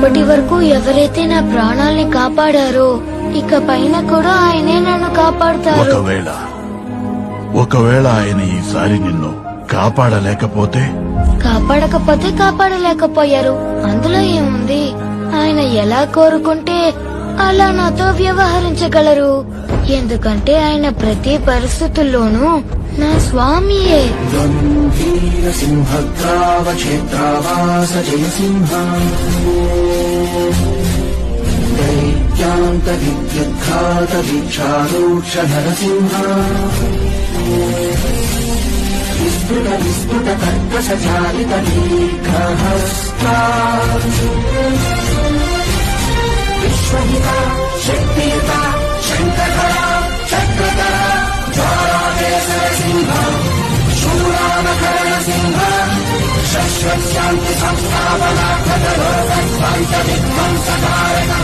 ఇప్పటి వరకు ఎవరైతే నా ప్రాణాల్ని కాపాడారో ఇక పైన కూడా ఆయనే నన్ను కాపాడుతారు. ఒకవేళ ఆయన ఈసారి నిన్ను కాపాడలేకపోతే కాపాడలేకపోయారు. అందులో ఏముంది? ఆయన ఎలా కోరుకుంటే అలా నాతో వ్యవహరించగలరు. ఎందుకంటే ఆయన ప్రతి పరిస్థితుల్లోనూ నా స్వామియే. విశ్వహిత శక్తియుత శంకర చక్రధర జ్వాలాకేసర సింహ శూరానకరణ సింహ శాశ్వత శాంతి సంస్థాపన విధ్వంస విధ్వంసకారక